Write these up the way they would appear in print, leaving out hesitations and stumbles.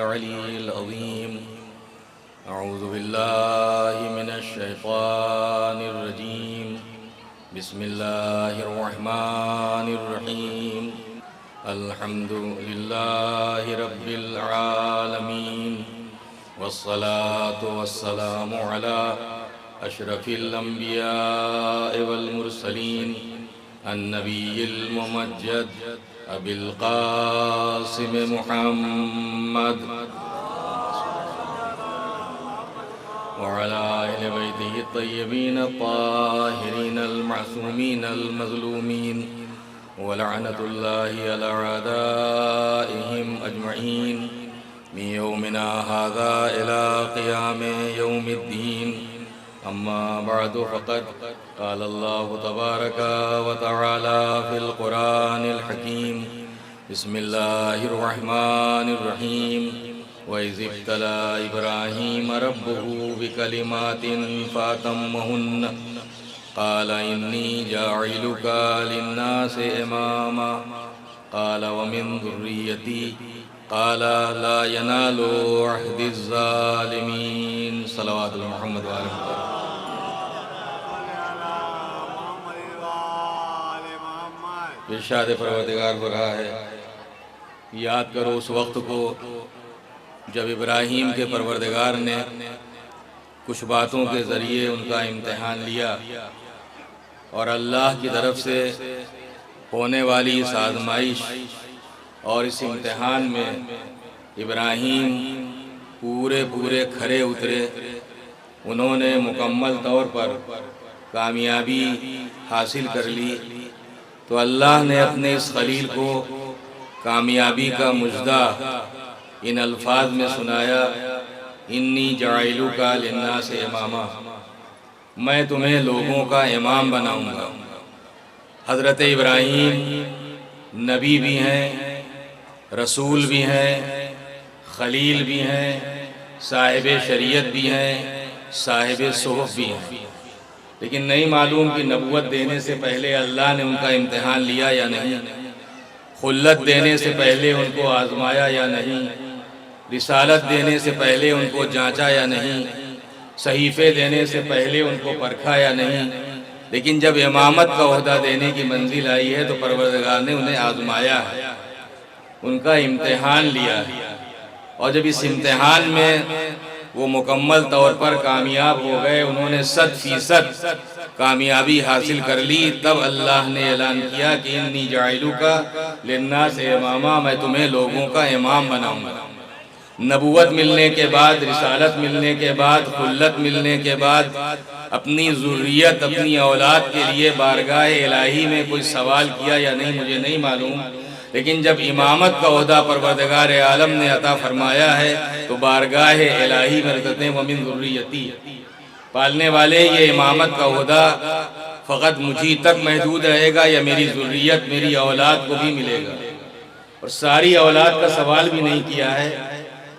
العلي العظيم. أعوذ بالله من الشيطان الرجيم. بسم الله الرحمن الرحيم. الحمد لله رب العالمين، والصلاة والسلام على أشرف الأنبياء والمرسلين النبي الممجد أبي القاسم محمد وعلى أهل بيته الطيبين الطاهرين المعصومين المظلومين، ولعنة الله على أعدائهم أجمعين من يومنا هذا إلى قيام يوم الدين. أما بعد، فقد قال الله تبارك وتعالى في القرآن الحكيم. بسم الله الرحمن الرحيم. وإذ ابتلى إبراهيم ربه بكلمات فأتمهن قال إني جاعلك للناس إماما قال ومن ذريتي قال لا ينال عهد الظالمين. صلوات محمد وآل محمد. ارشاد پروردگار ہو رہا ہے، یاد کرو اس وقت کو جب ابراہیم کے پروردگار نے کچھ باتوں کے ذریعے ان کا امتحان لیا، اور اللہ کی طرف سے ہونے والی اس آزمائش اور اس امتحان میں ابراہیم پورے کھرے اترے. انہوں نے مکمل طور پر کامیابی حاصل کر لی. تو اللہ نے اپنے اس خلیل کو کامیابی کا مژدہ ان الفاظ میں سنایا: انی جاعلک للناس اماما، میں تمہیں لوگوں کا امام بناؤں گا. حضرت ابراہیم نبی بھی ہیں، رسول بھی ہیں، خلیل بھی ہیں، صاحب شریعت بھی ہیں، صاحب صحف بھی ہیں، لیکن نہیں معلوم کہ نبوت دینے سے پہلے اللہ نے ان کا امتحان لیا یا نہیں، خلت دینے سے پہلے ان کو آزمایا یا نہیں، رسالت دینے سے پہلے ان کو جانچا یا نہیں، صحیفے دینے سے پہلے ان کو پرکھا یا نہیں. لیکن جب امامت کا عہدہ دینے کی منزل آئی ہے تو پروردگار نے انہیں آزمایا ہے، ان کا امتحان لیا ہے. اور جب اس امتحان میں وہ مکمل طور پر کامیاب ہو گئے، انہوں نے 100% کامیابی حاصل کر لی، تب اللہ نے اعلان کیا کہ انی جاعلک للناس اماما، میں تمہیں لوگوں کا امام بناؤں گا. نبوت ملنے کے بعد، رسالت ملنے کے بعد، خلت ملنے کے بعد اپنی ذریت، اپنی اولاد کے لیے بارگاہ الہی میں کوئی سوال کیا یا نہیں مجھے نہیں معلوم، لیکن جب امامت کا عہدہ پروردگار عالم نے عطا فرمایا ہے تو بارگاہ الہی میں کہتے ہیں وَمِن ذُرِّيَّتِي، پالنے والے یہ امامت کا عہدہ فقط مجھے تک محدود رہے گا یا میری ذریت، میری اولاد کو بھی ملے گا؟ اور ساری اولاد کا سوال بھی نہیں کیا ہے،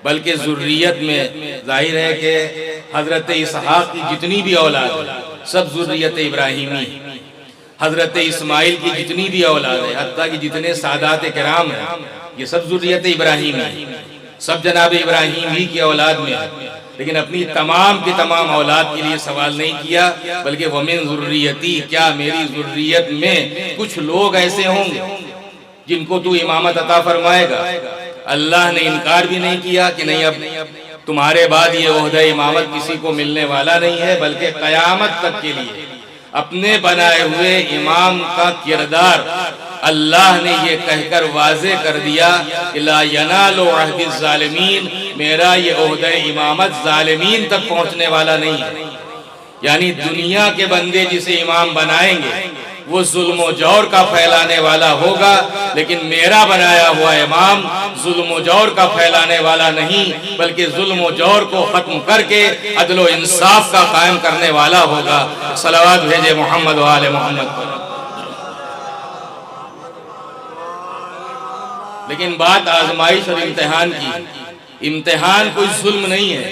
بلکہ ذریت میں ظاہر ہے کہ حضرت اسحاق کی جتنی بھی اولاد ہے سب ذریت ابراہیمی، حضرت اسماعیل کی جتنی بھی اولاد ہے، حتیٰ کہ جتنے سادات کرام ہیں یہ سب ذریت ابراہیمی، سب جناب ابراہیم ہی کی اولاد میں ہے. لیکن اپنی تمام کی تمام اولاد کے لیے سوال نہیں کیا، بلکہ وَمِن ذُرِّيَّتِي، کیا میری ذریت میں کچھ لوگ ایسے ہوں گے جن کو تو امامت عطا فرمائے گا؟ اللہ نے انکار بھی نہیں کیا کہ نہیں، اب تمہارے بعد یہ عہدہ امامت کسی کو ملنے والا نہیں ہے، بلکہ قیامت تک کے لیے اپنے بنائے ہوئے امام کا کردار اللہ نے یہ کہہ کر واضح کر دیا کہ لا ینال عہد الظالمین، میرا یہ عہدہ امامت ظالمین تک پہنچنے والا نہیں ہے. یعنی دنیا کے بندے جسے امام بنائیں گے وہ ظلم و جور کا پھیلانے والا ہوگا، لیکن میرا بنایا ہوا امام ظلم و جور کا پھیلانے والا نہیں، بلکہ ظلم و جور کو ختم کر کے عدل و انصاف کا قائم کرنے والا ہوگا. صلوات بھیجے محمد و آل محمد پر. لیکن بات آزمائش اور امتحان کی، امتحان کوئی ظلم نہیں ہے،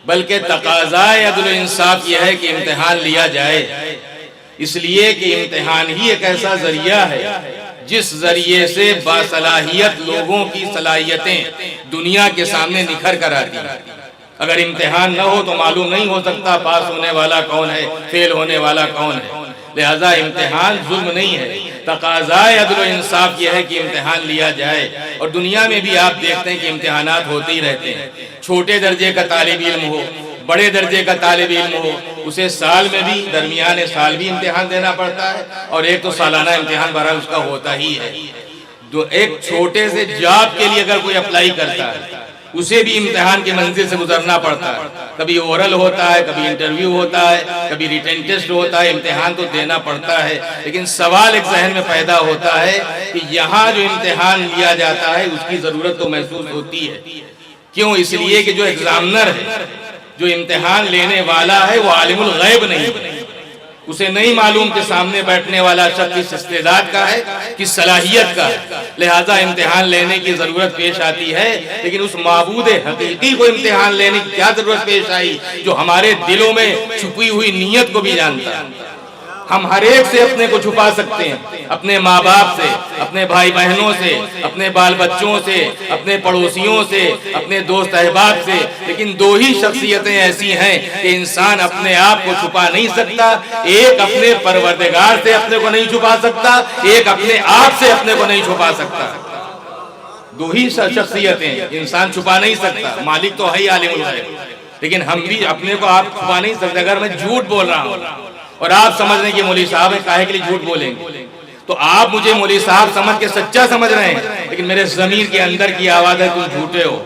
بلکہ تقاضائے عدل و انصاف یہ ہے کہ امتحان لیا جائے، اس لیے کہ امتحان ہی ایک ایسا ذریعہ ہے جس ذریعے سے باصلاحیت لوگوں کی صلاحیتیں دنیا کے سامنے نکھر کر آتی ہیں۔ اگر امتحان نہ ہو تو معلوم نہیں ہو سکتا پاس ہونے والا کون ہے، فیل ہونے والا کون ہے۔ لہذا امتحان ظلم نہیں ہے، تقاضائے عدل و انصاف یہ ہے کہ امتحان لیا جائے۔ اور دنیا میں بھی آپ دیکھتے ہیں کہ امتحانات ہوتے ہی رہتے ہیں، چھوٹے درجے کا طالب علم ہو، بڑے درجے کا طالب علم ہو، اسے سال میں بھی درمیان سال بھی امتحان دینا پڑتا ہے، اور ایک تو سالانہ امتحان بہرحال اس کا ہوتا ہی ہے۔ ایک چھوٹے سے جاب کے لیے اگر کوئی اپلائی کرتا ہے اسے بھی امتحان کی منزل سے گزرنا پڑتا ہے، کبھی اورل ہوتا ہے، کبھی انٹرویو ہوتا ہے، کبھی ریٹن ٹیسٹ ہوتا ہے، امتحان تو دینا پڑتا ہے۔ لیکن سوال ایک ذہن میں پیدا ہوتا ہے کہ یہاں جو امتحان لیا جاتا ہے اس کی ضرورت تو محسوس ہوتی ہے۔ کیوں؟ اس لیے کہ جو ایگزامنر ہے، جو امتحان لینے والا ہے، وہ عالم الغیب نہیں، اسے نہیں معلوم کہ سامنے بیٹھنے والا شخص کس استعداد کا ہے، کس صلاحیت کا ہے۔ لہذا امتحان لینے کی ضرورت پیش آتی ہے، لیکن اس معبود حقیقی کو امتحان لینے کی کیا ضرورت پیش آئی جو ہمارے دلوں میں چھپی ہوئی نیت کو بھی جانتا ہے۔ ہم ہر ایک سے اپنے کو چھپا سکتے ہیں، اپنے ماں باپ سے، اپنے بھائی بہنوں سے، اپنے بال بچوں سے، اپنے پڑوسیوں سے، اپنے دوست احباب سے، لیکن دو ہی شخصیتیں ایسی ہیں کہ انسان اپنے آپ کو چھپا نہیں سکتا۔ ایک اپنے پروردگار سے اپنے کو نہیں چھپا سکتا، ایک اپنے آپ سے اپنے کو نہیں چھپا سکتا۔ دو ہی شخصیتیں انسان چھپا نہیں سکتا۔ مالک تو ہے ہی عالم الغیب، لیکن ہم بھی اپنے کو آپ چھپا نہیں سکتے۔ اگر میں جھوٹ بول رہا ہوں اور آپ سمجھ رہے ہیں کہ مولوی صاحب ہیں، کاہے کے لیے جھوٹ بولیں گے، تو آپ مجھے مولوی صاحب سمجھ کے سچا سمجھ رہے ہیں، لیکن میرے ضمیر کے اندر کی آواز ہے تم جھوٹے ہو۔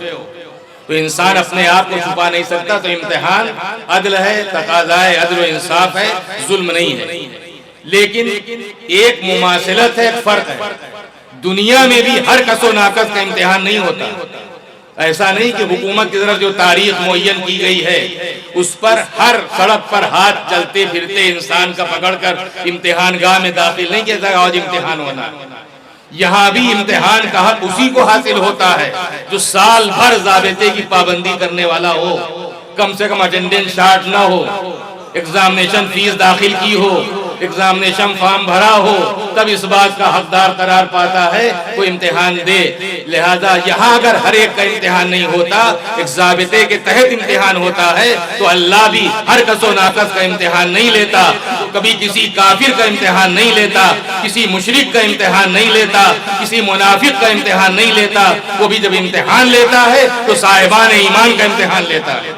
تو انسان اپنے آپ کو چھپا نہیں سکتا۔ تو امتحان عدل ہے، تقاضائے عدل و انصاف ہے، ظلم نہیں ہے۔ لیکن ایک مماثلت ہے، ایک فرق ہے۔ دنیا میں بھی ہر کس و ناقص کا امتحان نہیں ہوتا۔ ایسا نہیں کہ حکومت کی طرف جو تاریخ معین کی گئی ہے اس پر ہر سڑک پر ہاتھ چلتے پھرتے انسان کا پکڑ کر امتحان گاہ میں داخل نہیں کیا جائے آج امتحان ہونا۔ یہاں بھی امتحان کا حق اسی کو حاصل ہوتا ہے جو سال بھر ضابطے کی پابندی کرنے والا ہو، کم سے کم اٹینڈنس شارٹ نہ ہو، ایگزامینیشن فیس داخل کی ہو، ایگزامینیشن فارم بھرا ہو، تب اس بات کا حقدار قرار پاتا ہے کوئی امتحان دے۔ لہذا یہاں اگر ہر ایک کا امتحان نہیں ہوتا، ایک ضابطے کے تحت امتحان ہوتا ہے، تو اللہ بھی ہر کس و ناقص کا امتحان نہیں لیتا، کبھی کسی کافر کا امتحان نہیں لیتا، کسی مشرک کا امتحان نہیں لیتا، کسی منافق کا امتحان نہیں لیتا۔ وہ بھی جب امتحان لیتا ہے تو صاحبان ایمان کا امتحان لیتا ہے،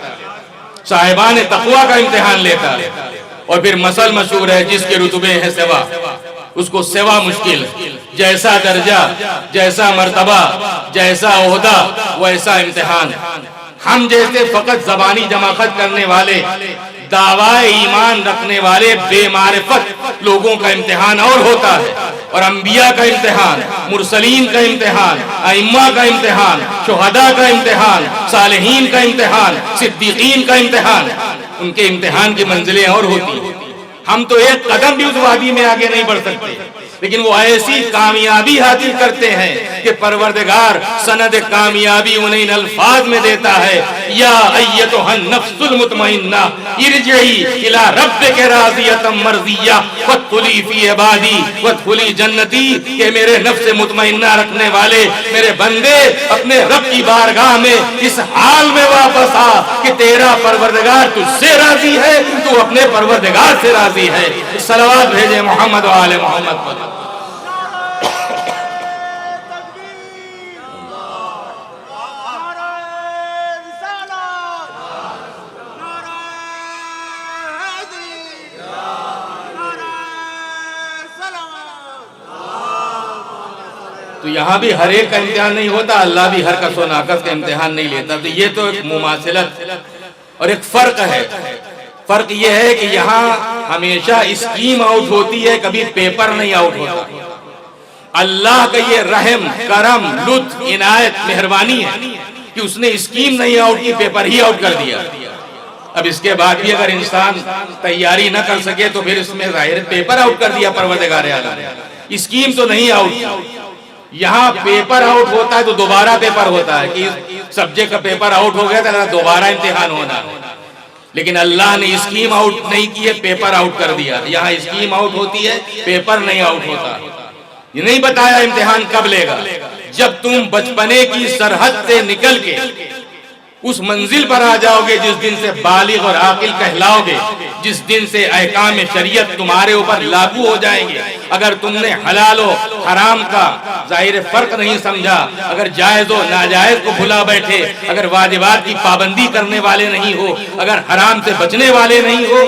صاحبان تقوی کا امتحان لیتا ہے۔ اور پھر مثل مشہور ہے، جس کے رتبے ہیں سوا اس کو سوا مشکل، جیسا درجہ، جیسا مرتبہ، جیسا عہدہ ویسا امتحان۔ ہم جیسے فقط زبانی جماعت کرنے والے، دعوی ایمان رکھنے والے بے معرفت لوگوں کا امتحان اور ہوتا ہے، اور انبیاء کا امتحان، مرسلین کا امتحان، ائمہ کا امتحان، شہداء کا امتحان، صالحین کا امتحان، صدیقین کا امتحان، ان کے امتحان کی منزلیں اور ہوتی ہیں۔ ہم تو ایک قدم بھی اس وادی میں آگے نہیں بڑھ سکتے، لیکن وہ ایسی کامیابی حاصل کرتے ہیں کہ پروردگار سند کامیابی انہیں ان الفاظ میں دیتا ہے، یا ایتھا النفس المطمئنہ ارجعی الی ربک راضیۃ مرضیہ فادخلی فی عبادی وادخلی جنتی، کہ میرے نفس مطمئنہ رکھنے والے میرے بندے اپنے رب کی بارگاہ میں اس حال میں واپس آ کہ تیرا پروردگار تجھ سے راضی ہے، تو اپنے پروردگار سے راضی ہے۔ صلوات بھیجے محمد و آل محمد پر۔ تو یہاں بھی ہر ایک کا امتحان نہیں ہوتا، اللہ بھی ہر کس و ناقص کا امتحان نہیں لیتا۔ تو یہ تو ایک مماثلت اور ایک فرق ہے۔ فرق یہ ہے کہ یہاں ہمیشہ اسکیم آؤٹ ہوتی ہے، کبھی پیپر نہیں آؤٹ ہوتا۔ اللہ کا یہ رحم، کرم، لطف، عنایت، مہربانی ہے کہ اس نے اسکیم نہیں آؤٹ کی، پیپر ہی آؤٹ کر دیا۔ اب اس کے بعد بھی اگر انسان تیاری نہ کر سکے تو پھر اس میں ظاہر پیپر آؤٹ کر دیا پروردگار عالم نے، اسکیم تو نہیں آؤٹ۔ یہاں پیپر آؤٹ ہوتا ہے تو دوبارہ پیپر ہوتا ہے کہ سبجیکٹ کا پیپر آؤٹ ہو گیا تو دوبارہ امتحان ہونا، لیکن اللہ نے اسکیم آؤٹ نہیں کی ہے، پیپر آؤٹ کر دیا۔ یہاں اسکیم آؤٹ ہوتی ہے، پیپر نہیں آؤٹ ہوتا۔ یہ نہیں بتایا امتحان کب لے گا، جب تم بچپنے کی سرحد سے نکل کے اس منزل پر آ جاؤ گے جس دن سے بالغ اور عاقل کہلاؤ گے، جس دن سے احکام شریعت تمہارے اوپر لاگو ہو جائیں گے۔ اگر تم نے حلال و حرام کا ظاہر فرق نہیں سمجھا، اگر جائز و ناجائز کو بھلا بیٹھے، اگر واجبات کی پابندی کرنے والے نہیں ہو، اگر حرام سے بچنے والے نہیں ہو،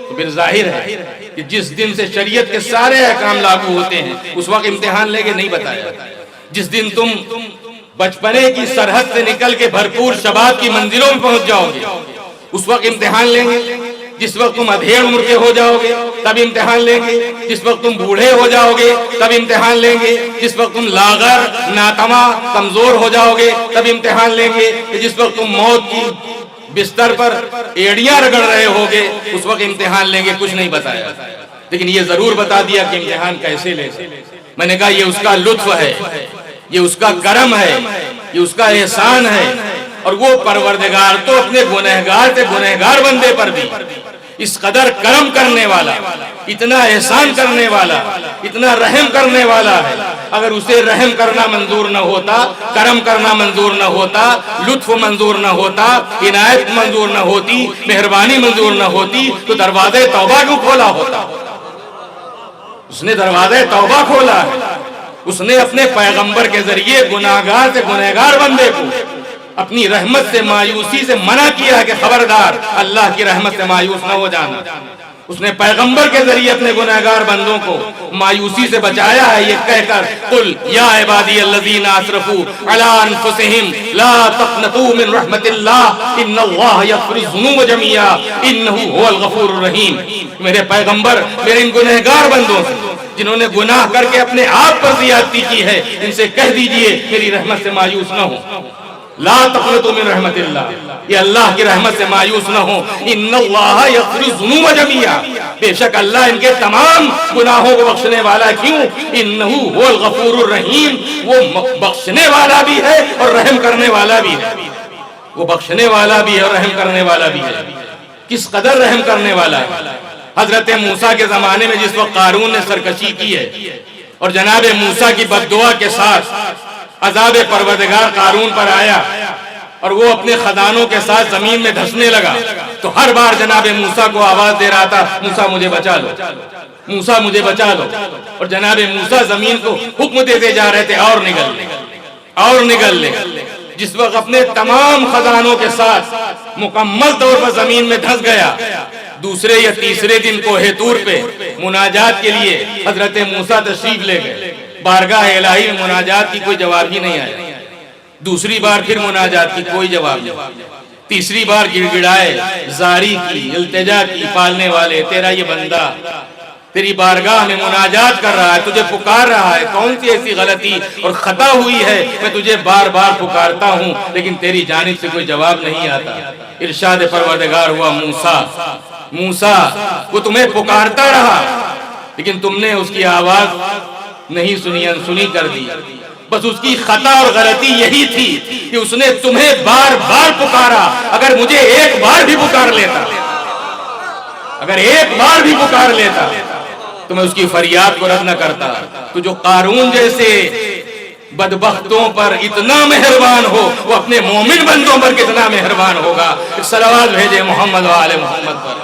تو پھر ظاہر ہے کہ جس دن سے شریعت کے سارے احکام لاگو ہوتے ہیں اس وقت امتحان لے کے نہیں بتایا۔ جس دن تم بچپنے کی سرحد سے نکل کے بھرپور شباب کی منزلوں میں پہنچ جاؤ گے اس وقت امتحان لیں گے۔ جس وقت تم ادھیڑ مڑ کے ہو جاؤ گے تب امتحان لیں گے۔ جس وقت تم بوڑھے ہو جاؤ گے تب امتحان لیں گے۔ جس وقت تم لاغر، ناتما، کمزور ہو جاؤ گے تب امتحان لیں گے۔ جس وقت تم موت کی بستر پر ایڑیاں رگڑ رہے ہوگے اس وقت امتحان لیں گے۔ کچھ نہیں بتایا، لیکن یہ ضرور بتا دیا کہ امتحان کیسے لے۔ میں نے کہا یہ اس کا لطف ہے، یہ اس کا کرم ہے، یہ اس کا احسان ہے، اور وہ پروردگار تو اپنے گنہگار سے گنہگار بندے پر بھی اس قدر کرم کرنے والا، اتنا احسان کرنے والا، اتنا رحم کرنے والا ہے۔ اگر اسے رحم کرنا منظور نہ ہوتا، کرم کرنا منظور نہ ہوتا، لطف منظور نہ ہوتا، عنایت منظور نہ ہوتی، مہربانی منظور نہ ہوتی تو دروازے توبہ کیوں کھولا ہوتا؟ اس نے دروازے توبہ کھولا ہے۔ اس نے اپنے پیغمبر کے ذریعے گناہگار سے گنہگار بندے کو اپنی رحمت سے مایوسی سے منع کیا ہے کہ خبردار اللہ کی رحمت سے مایوس نہ ہو جانا۔ اس نے پیغمبر کے ذریعے اپنے گنہگار بندوں کو مایوسی سے بچایا ہے، یہ کہہ کر قل یا عبادی الذین اسرفوا علی انفسہم لا تقنطوا من رحمت اللہ ان اللہ یغفر الذنوب جميعا انہ هو الغفور الرحیم۔ میرے پیغمبر میرے ان گنہگار بندوں سے جنہوں نے گناہ کر کے اپنے آپ پر زیادتی کی ہے، ان سے کہہ دیجئے میری رحمت سے مایوس نہ ہو۔ لا تقنطوا من رحمت اللہ، یہ اللہ کی رحمت سے مایوس نہ ہو۔ ان اللہ یغفر الذنوب جميعا، بے شک اللہ ان کے تمام گناہوں کو بخشنے والا۔ کیوں؟ انہ هو الغفور الرحیم، وہ بخشنے والا بھی ہے اور رحم کرنے والا بھی ہے۔ وہ بخشنے والا بھی ہے اور رحم کرنے والا بھی ہے۔ کس قدر رحم کرنے والا ہے؟ حضرت موسیٰ کے زمانے میں جس وقت قارون نے سرکشی کی ہے اور جناب موسیٰ کی بد دعا کے ساتھ عذاب پروردگار قارون پر آیا اور وہ اپنے خزانوں کے ساتھ زمین میں دھسنے لگا، تو ہر بار جناب موسیٰ کو آواز دے رہا تھا موسیٰ مجھے بچا لو، موسیٰ مجھے بچا لو، اور جناب موسیٰ زمین کو حکم دیتے جا رہے تھے اور نگل لے اور نگل لے۔ جس وقت اپنے تمام خزانوں کے ساتھ مکمل طور پر زمین میں دھس گیا، دوسرے یا تیسرے دن کوہ طور پہ مناجات کے لیے حضرت موسیٰ تشریف لے گئے۔ بارگاہ الہی میں مناجات کی کوئی جواب ہی نہیں آیا۔ دوسری بار پھر مناجات کی کوئی جواب نہیں۔ تیسری بار گڑ گڑائے، زاری کی، التجا کی، پالنے والے تیرا یہ بندہ تیری بارگاہ میں مناجات کر رہا ہے، تجھے پکار رہا ہے، کون سی ایسی غلطی اور خطا ہوئی ہے میں تجھے بار بار پکارتا ہوں لیکن تیری جانب سے کوئی جواب نہیں آتا۔ ارشاد پروردگار ہوا موسیٰ، موسیٰ وہ تمہیں پکارتا رہا لیکن تم نے اس کی آواز نہیں سنی، انسنی کر دی۔ بس اس کی خطا اور غلطی یہی تھی کہ اس نے تمہیں بار بار پکارا۔ اگر مجھے ایک بار بھی پکار لیتا، اگر ایک بار بھی پکار لیتا تو میں اس کی فریاد کو رد نہ کرتا۔ تو جو قارون جیسے بدبختوں پر اتنا مہربان ہو وہ اپنے مومن بندوں پر کتنا مہربان ہوگا۔ صلوات بھیجے محمد و آل محمد پر۔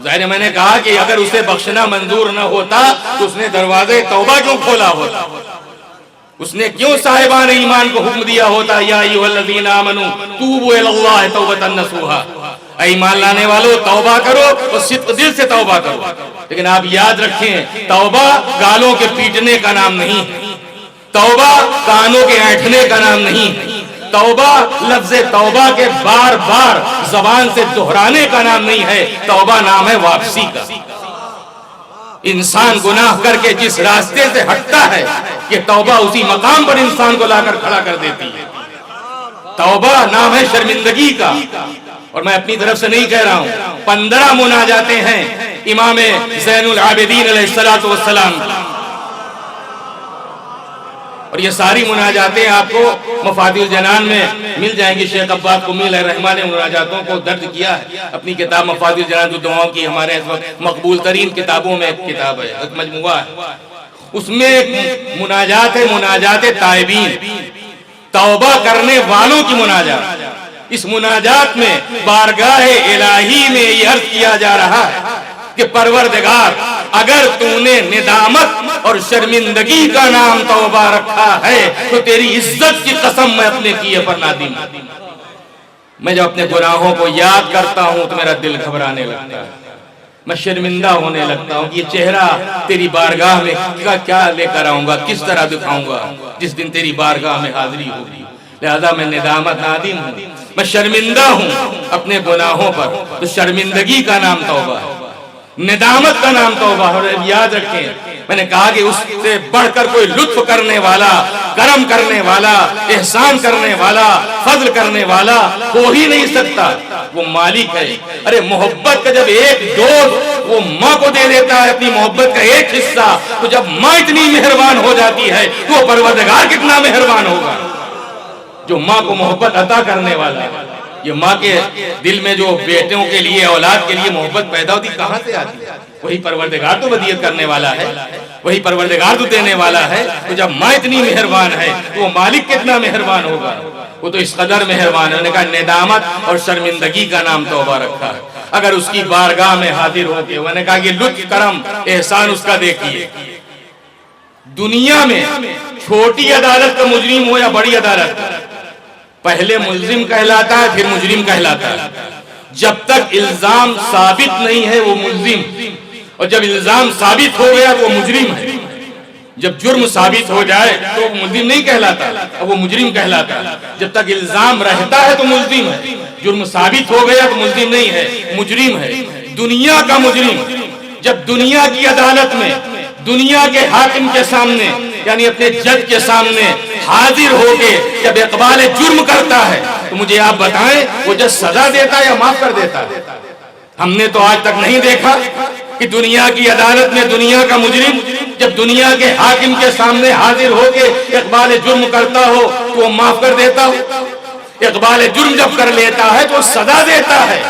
ظاہر میں نے کہا کہ اگر اسے بخشنا منظور نہ ہوتا تو اس نے دروازے توبہ کیوں کھولا ہوتا؟ اس نے کیوں صاحبان ایمان کو حکم دیا ہوتا یا ایھا الذین آمنوا توبوا الی اللہ توبۃ نصوحا، اے ایمان لانے والو توبہ کرو اور صدق دل سے توبہ کرو۔ لیکن آپ یاد رکھیں توبہ گالوں کے پیٹنے کا نام نہیں ہے، توبہ کانوں کے اینٹھنے کا نام نہیں ہے، توبہ لفظ توبہ کے بار بار زبان سے دہرانے کا نام نہیں ہے، توبہ نام ہے واپسی کا۔ انسان گناہ کر کے جس راستے سے ہٹتا ہے یہ توبہ اسی مقام پر انسان کو لا کر کھڑا کر دیتی ہے۔ توبہ نام ہے شرمندگی کا، اور میں اپنی طرف سے نہیں کہہ رہا ہوں۔ 15 مناجاتیں ہیں امام زین العابدین علیہ السلام، اور اور یہ ساری مناجاتیں آپ کو مفاتیح الجنان میں مل جائیں گی. شیخ عباد قمی علیہ الرحمہ نے مناجاتوں کو درج کیا ہے اپنی کتاب مفاتیح الجنان، جو دعاؤں کی ہمارے اس وقت مقبول ترین کتابوں میں ایک کتاب ہے، ایک مجموعہ ہے. اس میں ایک مناجات ہے، مناجات تائبین، توبہ کرنے والوں کی مناجات. اس مناجات میں بارگاہ الہی میں یہ عرض کیا جا رہا ہے کہ پروردگار اگر تو نے ندامت اور شرمندگی کا نام توبہ رکھا ہے تو تیری عزت کی قسم میں اپنے کیے پر نادم. میں جب اپنے گناہوں کو یاد کرتا ہوں تو میرا دل گھبرانے لگتا ہے، میں شرمندہ ہونے لگتا ہوں کہ یہ چہرہ تیری بارگاہ میں کیا لے کر آؤں گا، کس طرح دکھاؤں گا جس دن تیری بارگاہ میں حاضری ہوگی. لہذا میں ندامت نادم ہوں، میں شرمندہ ہوں اپنے گناہوں پر. تو شرمندگی کا نام توبہ ہے، ندامت کا نام توبہ ہے. اور یاد رکھیں میں نے کہا کہ اس سے بڑھ کر کوئی لطف کرنے والا، کرم کرنے والا، احسان کرنے والا، فضل کرنے والا ہو ہی نہیں سکتا. وہ مالک ہے. ارے محبت کا جب ایک دوست وہ ماں کو دے دیتا ہے اپنی محبت کا ایک حصہ، تو جب ماں اتنی مہربان ہو جاتی ہے تو وہ پروردگار کتنا مہربان ہوگا جو ماں کو محبت عطا کرنے والا ہے. یہ ماں کے دل میں جو بیٹوں کے لیے، اولاد کے لیے محبت پیدا ہوتی کہاں سے آتی ہے؟ وہی پروردگار تو ودیعت کرنے والا ہے، وہی پروردگار تو دینے والا ہے. تو جب ماں اتنی مہربان ہے تو وہ مالک کتنا مہربان ہوگا. وہ تو اس قدر مہربان ہے. انہوں نے کہا ندامت اور شرمندگی کا نام توبہ رکھا ہے. اگر اس کی بارگاہ میں حاضر ہو کے انہوں نے کہا کہ لطف کرم احسان اس کا دیکھیے. دنیا میں چھوٹی عدالت کا مجرم ہو یا بڑی عدالت، پہلے ملزم کہلاتا ہے پھر مجرم کہلاتا ہے. جب تک الزام ثابت نہیں ہے وہ ملزم، اور جب الزام ثابت ہو گیا تو وہ مجرم ہے. جب جرم ثابت ہو جائے تو وہ ملزم نہیں کہلاتا، اب وہ مجرم کہلاتا ہے. جب تک الزام رہتا ہے تو ملزم ہے، جرم ثابت ہو گیا تو ملزم نہیں ہے، مجرم ہے. دنیا کا مجرم جب دنیا کی عدالت میں، دنیا کے حاکم کے سامنے، یعنی اپنے جج کے سامنے حاضر ہو کے جب اقبال جرم کرتا ہے تو مجھے آپ بتائیں وہ جج سزا دیتا ہے یا معاف کر دیتا ہے؟ ہم نے تو آج تک نہیں دیکھا کہ دنیا کی عدالت میں دنیا کا مجرم جب دنیا کے حاکم کے سامنے حاضر ہو کے اقبال جرم کرتا ہو تو وہ معاف کر دیتا ہو. اقبال جرم جب کر لیتا ہے تو سزا دیتا ہے.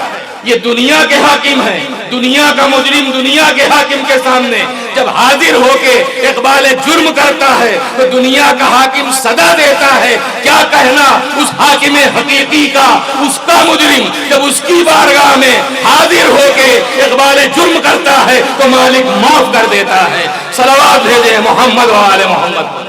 یہ دنیا کے حاکم ہیں، دنیا کا مجرم دنیا کے حاکم کے سامنے جب حاضر ہو کے اقبال جرم کرتا ہے تو دنیا کا حاکم سزا دیتا ہے. کیا کہنا اس حاکم حقیقی کا، اس کا مجرم جب اس کی بارگاہ میں حاضر ہو کے اقبال جرم کرتا ہے تو مالک معاف کر دیتا ہے. صلوات بھیجے محمد و آل محمد.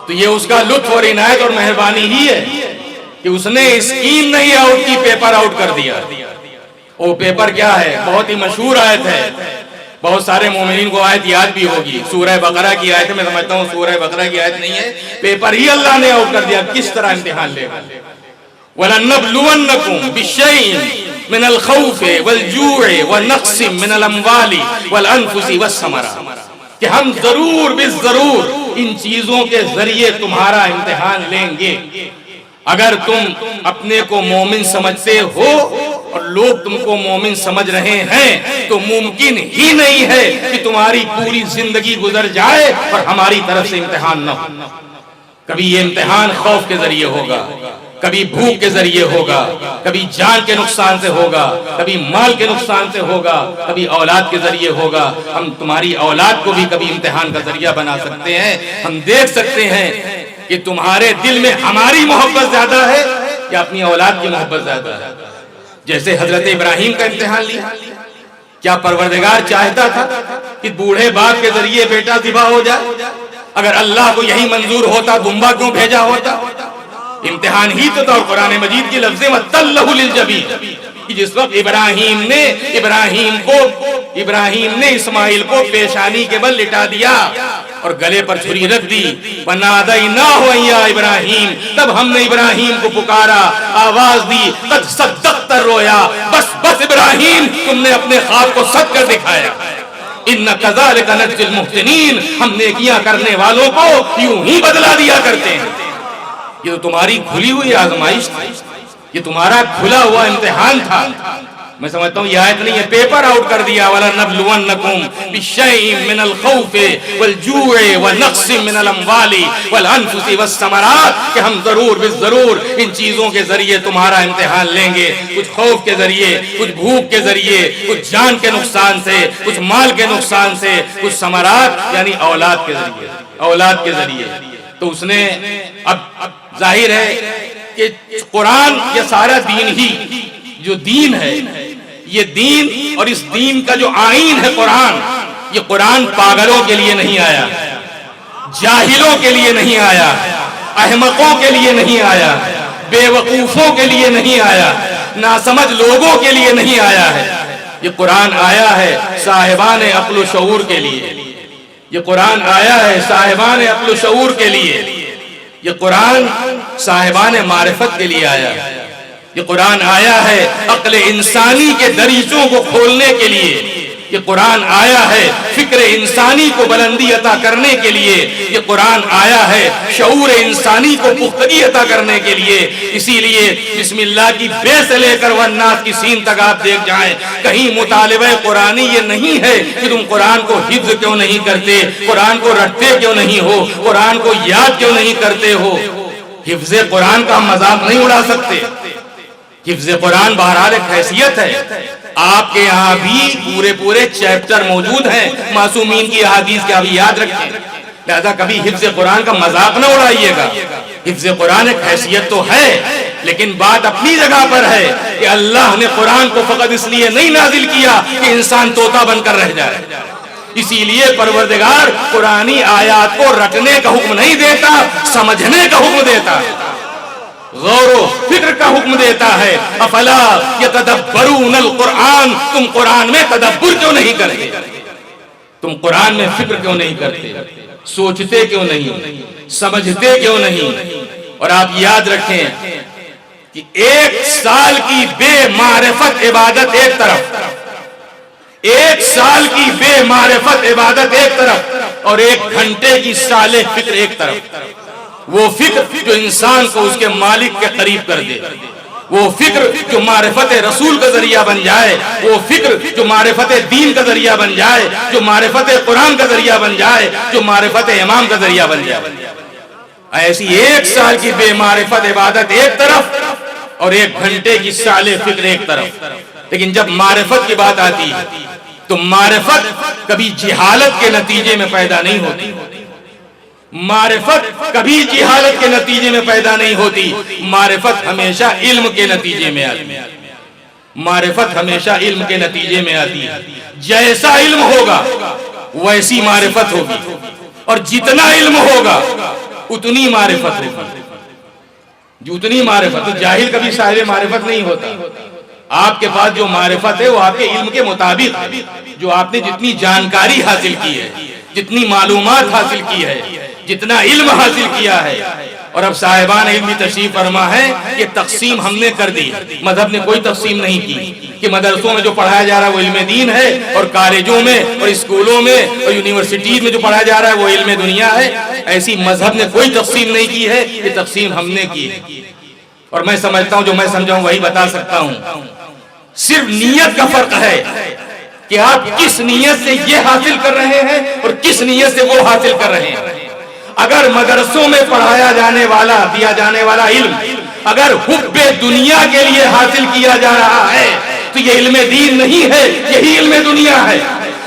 تو یہ اس کا لطف اور عنایت اور مہربانی ہی ہے کہ اس نے اسکیم نہیں آؤٹ کی، پیپر آؤٹ کر دیا. وہ پیپر کیا ہے؟ بہت ہی مشہور آیت ہے، بہت سارے مومنین کو آیت یاد بھی ہوگی. سورہ بقرہ کی آیت ہے، میں سمجھتا ہوں سورہ بقرہ کی آیت نہیں ہے، پیپر ہی اللہ نے آؤٹ کر دیا. کس طرح امتحان لے گا؟ وَلَنَّبْلُوَنَّكُمْ بِالشَّيْءٍ مِنَ الْخَوْفِ وَالْجُوعِ وَنَقْصٍ مِنَ الْأَمْوَالِ وَالْأَنفُسِ وَالثَّمَرَاتِ، کہ ہم ضرور بالضرور ان چیزوں کے ذریعے تمہارا امتحان لیں گے. اگر تم اپنے کو مومن سمجھتے ہو اور لوگ تم کو مومن سمجھ رہے ہیں تو ممکن ہی نہیں ہے کہ تمہاری پوری زندگی گزر جائے اور ہماری طرف سے امتحان نہ ہو. کبھی یہ امتحان خوف کے ذریعے ہوگا، کبھی بھوک کے ذریعے ہوگا، کبھی جان کے نقصان سے ہوگا، کبھی مال کے نقصان سے ہوگا، کبھی اولاد کے ذریعے ہوگا. ہم تمہاری اولاد کو بھی کبھی امتحان کا ذریعہ بنا سکتے ہیں. ہم دیکھ سکتے ہیں کہ تمہارے دل میں ہماری محبت زیادہ ہے یا اپنی اولاد کی محبت زیادہ ہے. جیسے حضرت ابراہیم کا امتحان لیا، کیا پروردگار چاہتا تھا کہ بوڑھے باپ کے ذریعے بیٹا ذبح ہو جائے؟ اگر اللہ کو یہی منظور ہوتا دمبا کیوں بھیجا ہوتا؟ امتحان ہی تو تھا. قرآن مجید کی لفظ وَتَلَّهُ لِلْجَبِينِ، جس وقت ابراہیم نے اسماعیل کو پیشانی کے بل لٹا دیا اور گلے پر چھری رکھ دی. وَنَادَيْنَاهُ يَا إِبْرَاهِيمُ، تب ہم نے ابراہیم کو پکارا، آواز دی، قَدْ صَدَّقْتَ الرُّؤْيَا، بس ابراہیم تم نے اپنے خواب کو سچ کر دکھایا. إِنَّ كَذَلِكَ نَجْزِي الْمُحْسِنِينَ، ہم نیکیاں کرنے والوں کو یوں ہی بدلہ دیا کرتے ہیں. یہ تو تمہاری کھلی ہوئی آزمائش تھی، یہ تمہارا کھلا ہوا امتحان تھا۔ میں سمجھتا ہوں یہ آیت نہیں ہے، پیپر آؤٹ کر دیا، وَلَنَبْلُوَنَّكُمْ بِشَيْءٍ مِّنَ الْخَوْفِ وَالْجُوعِ وَنَقْصٍ مِّنَ الْأَمْوَالِ وَالْأَنفُسِ وَالثَّمَرَاتِ کہ ہم ضرور بالضرور ان چیزوں کے ذریعے تمہارا امتحان لیں گے، کچھ خوف کے ذریعے، کچھ بھوک کے ذریعے، کچھ جان کے نقصان سے، کچھ مال کے نقصان سے، کچھ ثمرات یعنی اولاد کے ذریعے، اولاد کے ذریعے۔ تو اس نے اب ظاہر ہے کہ قرآن یہ سارا دین ہی جو دین ہے، یہ دین اور اس دین کا جو آئین ہے قرآن، یہ قرآن پاگلوں کے لیے نہیں آیا، جاہلوں کے لیے نہیں آیا، احمقوں کے لیے نہیں آیا، بے وقوفوں کے لیے نہیں آیا، ناسمجھ لوگوں کے لیے نہیں آیا ہے۔ یہ قرآن آیا ہے صاحبان عقل و شعور کے لیے، یہ قرآن آیا ہے صاحبان عقل و شعور کے لیے، یہ قرآن صاحبان معرفت کے لیے آیا ہے، یہ قرآن آیا ہے عقل انسانی کے دریچوں کو کھولنے کے لیے، یہ قرآن آیا ہے فکر انسانی کو بلندی عطا کرنے کے لیے، یہ قرآن آیا ہے شعور انسانی کو پختگی عطا کرنے کے لیے۔ اسی لیے بسم اللہ کی بے سے لے کر والناس کی سین تک آپ دیکھ جائیں، کہیں مطالبہ قرآنی یہ نہیں ہے کہ تم قرآن کو حفظ کیوں نہیں کرتے، قرآن کو رٹتے کیوں نہیں ہو، قرآن کو یاد کیوں نہیں کرتے ہو۔ حفظ قرآن کا ہم مذاق نہیں اڑا سکتے، حفظ قرآن بہرحال ایک حیثیت ہے۔ آپ کے یہاں بھی پورے چیپٹر موجود ہیں معصومین کی احادیث کے، ابھی یاد رکھیں، لہذا کبھی حفظ قرآن کا مذاق نہ اڑائیے گا۔ حفظ قرآن ایک حیثیت تو ہے، لیکن بات اپنی جگہ پر ہے کہ اللہ نے قرآن کو فقط اس لیے نہیں نازل کیا کہ انسان طوطا بن کر رہ جائے، اسی لیے پروردگار قرآنی آیات کو رٹنے کا حکم نہیں دیتا، سمجھنے کا حکم دیتا ہے، غور و فکر کا حکم دیتا ہے۔ افلا یتدبرون القرآن، تم قرآن میں تدبر کیوں نہیں کرتے، تم قرآن میں فکر کیوں نہیں کرتے، سوچتے کیوں نہیں، سمجھتے کیوں نہیں۔ اور آپ یاد رکھیں کہ 1 سال کی بے معرفت عبادت ایک طرف، 1 سال کی بے معرفت عبادت ایک طرف، اور 1 گھنٹے کی صالح فکر ایک طرف۔ وہ فکر جو انسان کو اس کے مالک کے قریب کر دے، وہ فکر جو معرفت رسول کا ذریعہ بن جائے، وہ فکر جو معرفت دین کا ذریعہ بن جائے، جو معرفت قرآن کا ذریعہ بن جائے، جو معرفت امام کا ذریعہ بن جائے۔ ایسی 1 سال کی بے معرفت عبادت ایک طرف اور 1 گھنٹے کی صالح فکر ایک طرف۔ لیکن جب معرفت کی بات آتی ہے تو معرفت کبھی جہالت کے نتیجے میں پیدا نہیں ہوتی، معرفت کبھی جہالت کے نتیجے میں پیدا نہیں ہوتی، معرفت ہمیشہ علم کے نتیجے میں آتی ہے، معرفت ہمیشہ علم کے نتیجے میں آتی ہے۔ جیسا علم ہوگا ویسی معرفت ہوگی، اور جتنا علم ہوگا اتنی معرفت ہوگی، جتنی معرفت۔ تو جاہل کبھی صاحب معرفت نہیں ہوتا، آپ کے پاس جو معرفت ہے وہ آپ کے علم کے مطابق ہے، جو آپ نے جتنی جانکاری حاصل کی ہے، جتنی معلومات حاصل کی ہے، جتنا علم حاصل کیا ہے۔ اور اب صاحبان علم تشریف فرما ہے کہ تقسیم ہم نے کر دی، مذہب نے کوئی تقسیم نہیں کی کہ مدرسوں میں جو پڑھایا جا رہا ہے وہ علم دین ہے، اور کالجوں میں اور اسکولوں میں اور یونیورسٹیز میں جو پڑھایا جا رہا ہے وہ علم دنیا ہے۔ ایسی مذہب نے کوئی تقسیم نہیں کی ہے، یہ تقسیم ہم نے کی ہے۔ اور میں سمجھتا ہوں جو میں سمجھاؤں وہی بتا سکتا ہوں، صرف نیت کا فرق ہے کہ آپ کس نیت سے یہ حاصل کر رہے ہیں اور کس نیت سے وہ حاصل کر رہے ہیں۔ اگر مدرسوں میں پڑھایا جانے والا، دیا جانے والا علم اگر حب دنیا کے لیے حاصل کیا جا رہا ہے تو یہ علم دین نہیں ہے، یہی علم دنیا ہے۔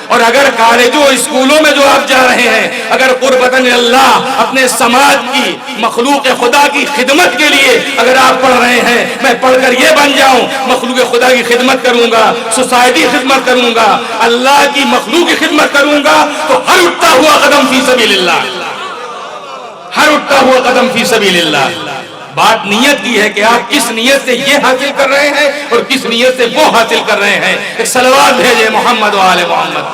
اور اگر کالجوں اسکولوں میں جو آپ جا رہے ہیں، اگر قربتاً اللہ اپنے سماج کی، مخلوق خدا کی خدمت کے لیے اگر آپ پڑھ رہے ہیں، میں پڑھ کر یہ بن جاؤں مخلوق خدا کی خدمت کروں گا، سوسائٹی خدمت کروں گا، اللہ کی مخلوق کی خدمت کروں گا، تو ہر اٹھتا ہوا قدم فی سبیل اللہ، ہر اٹھتا ہوا قدم فی سبیل اللہ۔ بات نیت کی ہے کہ آپ کس نیت سے یہ حاصل کر رہے ہیں اور کس نیت سے وہ حاصل کر رہے ہیں۔ ایک صلوات بھیجے محمد و آل محمد،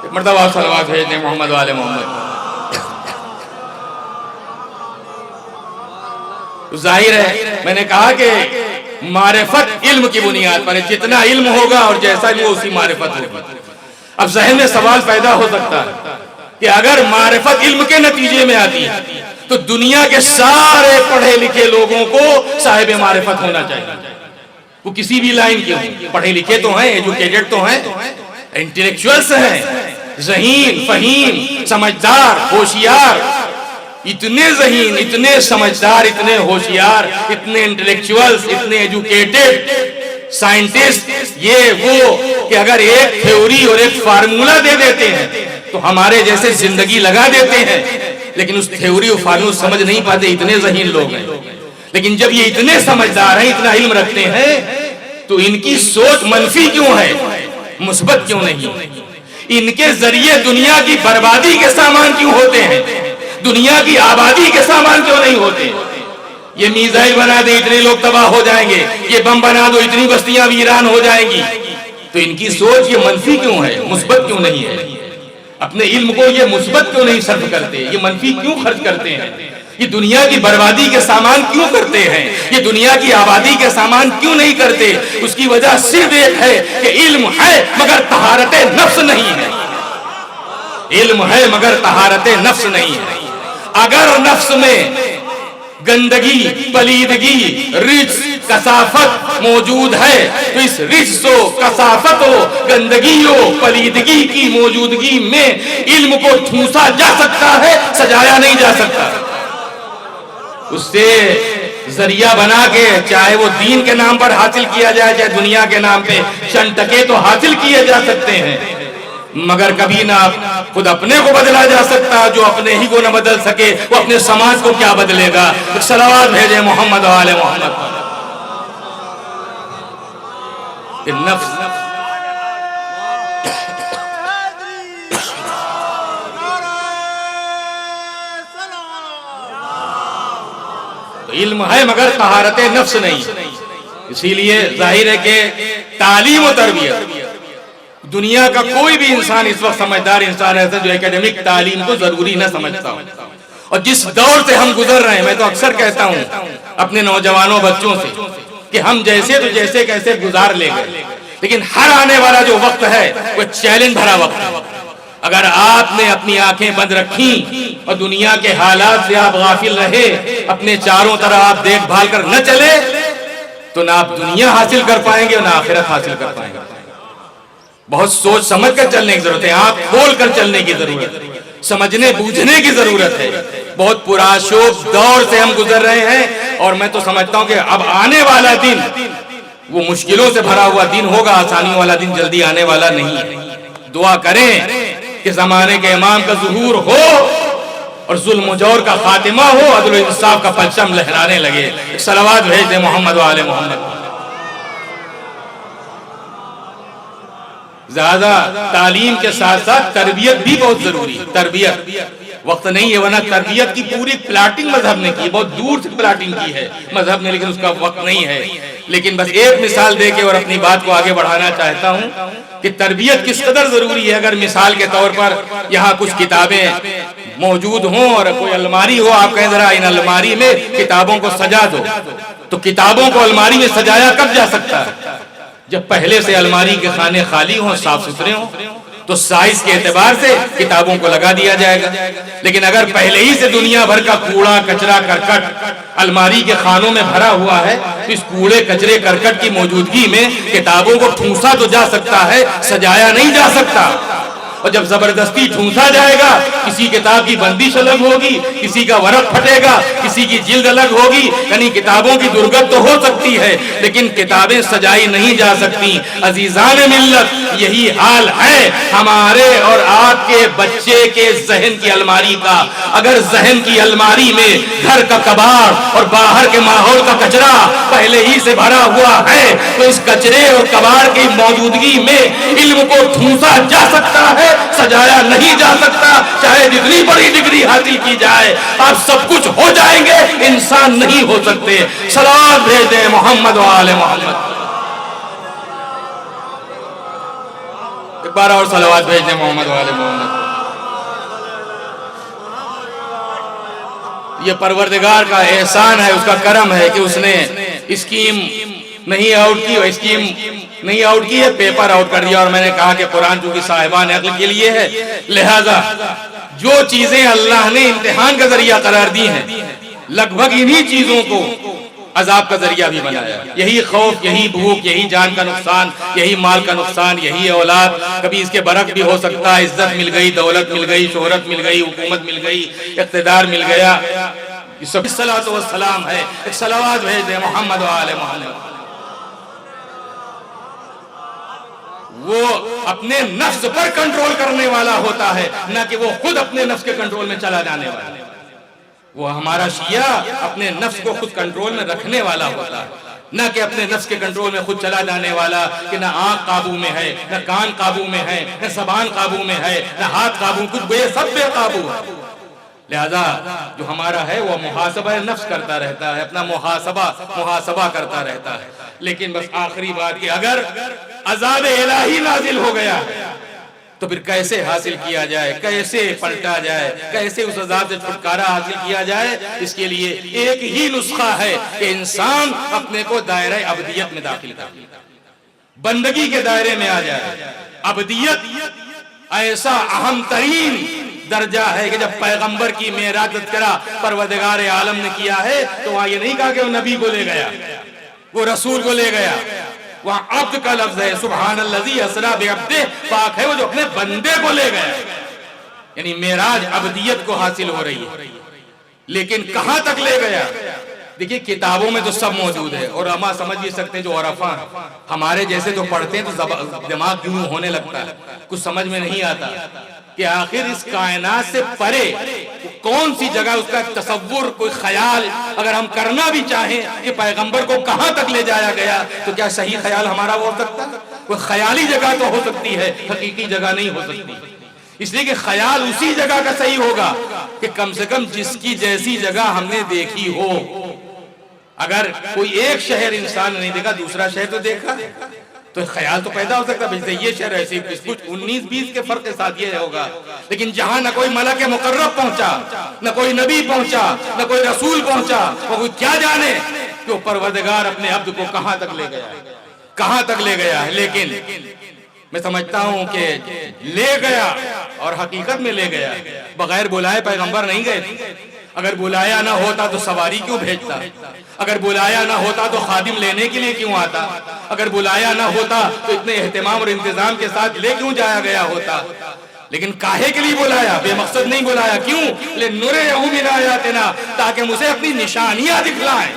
ایک مرتبہ صلوات بھیجے محمد و آل محمد۔ ظاہر ہے میں نے کہا کہ معرفت علم کی بنیاد پر ہے، جتنا علم ہوگا اور جیسا علم اسی معرفت ہوگی۔ اب ذہن میں سوال پیدا ہو سکتا ہے کہ اگر معرفت علم کے نتیجے میں آتی ہے تو دنیا کے سارے پڑھے لکھے لوگوں کو صاحب معرفت ہونا چاہیے، وہ کسی بھی لائن کے ہوں، پڑھے لکھے تو ہیں، ایجوکیٹڈ تو ہیں، انٹلیکچوئلس ہیں، ذہین، فہیم، سمجھدار، ہوشیار، اتنے ذہین، اتنے سمجھدار، اتنے ہوشیار، اتنے انٹلیکچوئلس، اتنے ایجوکیٹڈ سائنٹسٹ، یہ وہ کہ اگر ایک تھیوری اور ایک فارمولا دے دیتے ہیں تو ہمارے جیسے زندگی لگا دیتے ہیں، لیکن اس تھیوری اور فارمولا سمجھ نہیں پاتے، اتنے ذہین لوگ ہیں۔ لیکن جب یہ اتنے سمجھدار ہیں، اتنا علم رکھتے ہیں، تو ان کی سوچ منفی کیوں ہے، مثبت کیوں نہیں؟ ان کے ذریعے دنیا کی بربادی کے سامان کیوں ہوتے ہیں، دنیا کی آبادی کے سامان کیوں نہیں ہوتے؟ یہ میزائل بنا دے اتنے لوگ تباہ ہو جائیں گے، یہ بم بنا دو اتنی بستیاں ویران ہو جائیں گی، تو ان کی سوچ یہ منفی کیوں ہے، مثبت کیوں نہیں ہے؟ اپنے علم کو یہ مثبت کیوں نہیں صرف کرتے، یہ منفی کیوں خرچ کرتے ہیں؟ یہ دنیا کی بربادی کے سامان کیوں کرتے ہیں؟ یہ دنیا کی آبادی کے سامان کیوں نہیں کرتے؟ اس کی وجہ صرف ایک ہے کہ علم ہے مگر طہارت نفس نہیں ہے، علم ہے مگر طہارت نفس نہیں ہے۔ اگر نفس میں گندگی، پلیدگی، رجس، کثافت موجود ہے تو اس رجس و کثافت و گندگی و پلیدگی کی موجودگی میں علم کو ٹھونسا جا سکتا ہے، سجایا نہیں جا سکتا۔ اس سے ذریعہ بنا کے چاہے وہ دین کے نام پر حاصل کیا جائے چاہے دنیا کے نام پہ چند ٹکے تو حاصل کیے جا سکتے ہیں، مگر کبھی نہ خود اپنے کو بدلا جا سکتا۔ جو اپنے ہی کو نہ بدل سکے وہ اپنے سماج کو کیا بدلے گا؟ صلوات بھیجیں محمد و آل محمد۔ نفس علم ہے مگر طہارت نفس نہیں، اسی لیے ظاہر ہے کہ تعلیم و تربیت، دنیا کا کوئی بھی انسان اس وقت سمجھدار انسان ایسا جو اکیڈمک تعلیم کو ضروری نہ سمجھتا ہوں، اور جس دور سے ہم گزر رہے ہیں، میں تو اکثر کہتا ہوں اپنے نوجوانوں بچوں سے کہ ہم جیسے تو جیسے کیسے گزار لے گئے، لیکن ہر آنے والا جو وقت ہے وہ چیلنج بھرا وقت ہے۔ اگر آپ نے اپنی آنکھیں بند رکھیں اور دنیا کے حالات سے آپ غافل رہے، اپنے چاروں طرف آپ دیکھ بھال کر نہ چلے تو نہ آپ دنیا حاصل کر پائیں گے اور نہ آخرت حاصل کر پائیں گے۔ بہت سوچ سمجھ کر چلنے کی ضرورت ہے، آنکھ کھول کر چلنے کی ضرورت ہے، سمجھنے بوجھنے کی ضرورت ہے۔ بہت پرآشوب دور سے ہم گزر رہے ہیں، اور میں تو سمجھتا ہوں کہ اب آنے والا دن وہ مشکلوں سے بھرا ہوا دن ہوگا، آسانیوں والا دن جلدی آنے والا نہیں ہے۔ دعا کریں کہ زمانے کے امام کا ظہور ہو اور ظلم و جور کا خاتمہ ہو، عدل و انصاف کا پرچم لہرانے لگے۔ صلوات بھیج دیں محمد و آل محمد۔ زیادہ تعلیم کے ساتھ ساتھ تربیت بھی بہت ضروری ہے۔ تربیت وقت نہیں ہے، ورنہ تربیت کی پوری پلاٹنگ مذہب نے کی، بہت دور سے پلاٹنگ کی ہے مذہب نے، لیکن اس کا وقت نہیں ہے۔ لیکن بس ایک مثال دے کے اور اپنی بات کو آگے بڑھانا چاہتا ہوں کہ تربیت کس قدر ضروری ہے۔ اگر مثال کے طور پر یہاں کچھ کتابیں موجود ہوں اور کوئی الماری ہو، آپ کہیں ذرا ان الماری میں کتابوں کو سجا دو، تو کتابوں کو الماری میں سجایا کب جا سکتا ہے؟ جب پہلے سے الماری کے خانے خالی ہوں، صاف ستھرے ہوں، تو سائز کے اعتبار سے کتابوں کو لگا دیا جائے گا۔ لیکن اگر پہلے ہی سے دنیا بھر کا کوڑا کچرا کرکٹ الماری کے خانوں میں بھرا ہوا ہے تو اس کوڑے کچرے کرکٹ کی موجودگی میں کتابوں کو ٹھونسا تو جا سکتا ہے، سجایا نہیں جا سکتا۔ اور جب زبردستی ٹھونسا جائے گا، کسی کتاب کی بندش الگ ہوگی، کسی کا ورق پھٹے گا، کسی کی جلد الگ ہوگی، یعنی کتابوں کی درگت تو ہو سکتی ہے لیکن کتابیں سجائی نہیں جا سکتی۔ عزیزان ملت، یہی حال ہے ہمارے اور آپ کے بچے کے ذہن کی الماری کا۔ اگر ذہن کی الماری میں گھر کا کباڑ اور باہر کے ماحول کا کچرا پہلے ہی سے بھرا ہوا ہے تو اس کچرے اور کباڑ کی موجودگی میں علم کو ٹھونسا جا سکتا ہے، سجایا نہیں جا سکتا۔ چاہے جتنی بڑی ڈگری حاصل کی جائے، آپ سب کچھ ہو جائیں گے، انسان نہیں ہو سکتے۔ صلوات بھیج دیں محمد و آل محمد۔ ایک بار اور صلوات بھیج دیں محمد و آل محمد۔ یہ پروردگار کا احسان ہے، اس کا کرم ہے کہ اس نے اسکیم نہیں آؤٹ کی، اور اسکیم نہیں آؤٹ کی ہے، پیپر آؤٹ کر دیا۔ اور میں نے کہا کہ قرآن چونکہ صاحبان عقل کے لیے ہے، لہذا جو چیزیں اللہ نے امتحان کا ذریعہ قرار دی ہیں لگ بھگ انہی چیزوں کو عذاب کا ذریعہ بھی بنایا. یہی خوف، یہی بھوک، یہی جان کا نقصان، یہی مال کا نقصان، یہی اولاد. کبھی اس کے برعکس بھی ہو سکتا ہے، عزت مل گئی، دولت مل گئی، شہرت مل گئی، حکومت مل گئی، اقتدار مل گیا. یہ سب الصلاۃ والسلام ہے. ایک صلوات بھیج دیں محمد و آل محمد. وہ اپنے نفس پر کنٹرول کرنے والا ہوتا ہے، نہ کہ وہ خود اپنے نفس کے کنٹرول میں چلا جانے والا. وہ ہمارا شیعہ اپنے نفس کو خود کنٹرول میں رکھنے والا ہوتا ہے، نہ کہ اپنے نفس کے کنٹرول میں خود چلا جانے والا کہ نہ آنکھ قابو میں ہے، نہ کان قابو میں ہے، نہ زبان قابو میں ہے، نہ ہاتھ قابو، کچھ بے سب بے قابو ہے. لہذا جو ہمارا ہے وہ محاسبہ نفس کرتا رہتا ہے، اپنا محاسبہ کرتا رہتا ہے. لیکن بس آخری بات کہ اگر عذاب الہی نازل ہو گیا تو پھر کیسے حاصل کیا جائے، کیسے پلٹا جائے، کیسے اس عذاب سے چھٹکارا حاصل کیا جائے. اس کے لیے ایک ہی نسخہ ہے کہ انسان اپنے کو دائرہ عبدیت میں داخل کر لے، بندگی کے دائرے میں آ جائے. عبدیت ایسا اہم ترین درجہ ہے کہ جب پیغمبر کی معراج تذکرہ پروردگار عالم نے کیا ہے تو وہاں یہ نہیں کہا کہ وہ نبی کو لے گیا، وہ رسول کو لے گیا. وہاں عبد کا لفظ ہے، سبحان الذی اسری بعبدہ، پاک ہے وہ جو اپنے بندے کو لے گیا. یعنی معراج عبدیت کو حاصل ہو رہی ہے. لیکن کہاں تک لے گیا؟ دیکھیے کتابوں میں تو سب موجود ہے، اور ہم سمجھ بھی سکتے ہیں جو عرفاں ہمارے جیسے جو پڑھتے ہیں تو دماغ کیوں ہونے لگتا ہے، کچھ سمجھ میں نہیں آتا کہ آخر اس کائنات سے پرے کون سی جگہ، اس کا تصور، کوئی خیال اگر ہم کرنا بھی چاہیں کہ پیغمبر کو کہاں تک لے جایا گیا تو کیا صحیح خیال ہمارا وہ ہو سکتا ہے؟ کوئی خیالی جگہ تو ہو سکتی ہے، حقیقی جگہ نہیں ہو سکتی. اس لیے کہ خیال اسی جگہ کا صحیح ہوگا کہ کم سے کم جس کی جیسی جگہ ہم نے دیکھی ہو. اگر کوئی ایک شہر انسان نہیں دیکھا، دوسرا شہر تو دیکھا، تو خیال تو پیدا ہو سکتا ہے یہ شہر ایسے کچھ 19-20 کے فرق کے ساتھ یہ ہوگا. لیکن جہاں نہ کوئی ملک مقرب پہنچا، نہ کوئی نبی پہنچا، نہ کوئی رسول پہنچا، وہ کوئی کیا جانے کہ وہ پروردگار اپنے عبد کو کہاں تک لے گیا ہے، کہاں تک لے گیا ہے. لیکن میں سمجھتا ہوں کہ لے گیا، اور حقیقت میں لے گیا. بغیر بلائے پیغمبر نہیں گئے تھے. اگر بلایا نہ ہوتا تو سواری کیوں بھیجتا؟ اگر بلایا نہ ہوتا تو خادم لینے کے لیے کیوں آتا؟ اگر بلایا نہ ہوتا تو اتنے اہتمام اور انتظام کے ساتھ لے کیوں جایا گیا ہوتا؟ لیکن کاہے کے لیے بلایا؟ بے مقصد نہیں بلایا. کیوں؟ لِنُرِيَهُ مِنْ آیَاتِنَا، تاکہ ہم اسے اپنی نشانیاں دکھلائیں.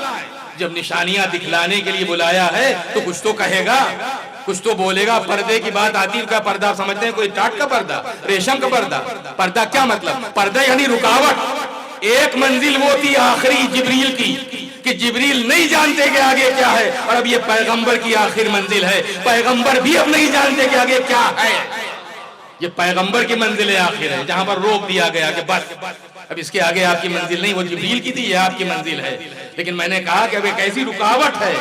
جب نشانیاں دکھلانے کے لیے بلایا ہے تو کچھ تو کہے گا، کچھ تو بولے گا. پردے کی بات آتی ہے، کا پردہ سمجھتے ہیں کوئی ٹاٹ کا پردہ، ریشم کا پردہ. پردہ کیا مطلب؟ پردہ یعنی رکاوٹ. ایک منزل وہ تھی آخری جبریل کی کہ جبریل نہیں جانتے کہ آگے کیا ہے، اور اب یہ پیغمبر کی آخر منزل ہے. پیغمبر بھی اب نہیں جانتے کہ آگے کیا ہے. یہ پیغمبر کی منزل آخر ہے جہاں پر روک دیا گیا کہ بس اب اس کے آگے آپ کی منزل نہیں. وہ جبریل کی تھی، یہ آپ کی منزل ہے. لیکن میں نے کہا کہ اب ایک ایسی رکاوٹ ہے.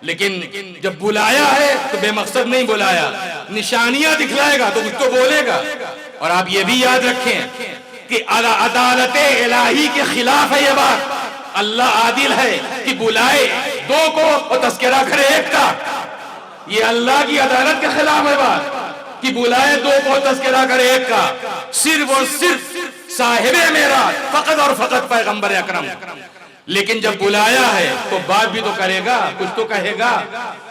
لیکن جب بلایا ہے تو بے مقصد نہیں بلایا، نشانیاں دکھلائے گا تو کچھ تو بولے گا. اور آپ یہ بھی یاد رکھیں کہ عدالت الہی کے خلاف ہے یہ بات. اللہ عادل ہے کہ بلائے دو کو اور تذکرہ کرے ایک کا. یہ اللہ کی عدالت کے خلاف ہے بات کہ بلائے دو کو تذکرہ کرے ایک کا. صرف اور صرف صاحب معراج فقط اور فقط پیغمبر اکرم. لیکن جب بلایا ہے تو بات بھی تو کرے گا، کچھ تو کہے گا.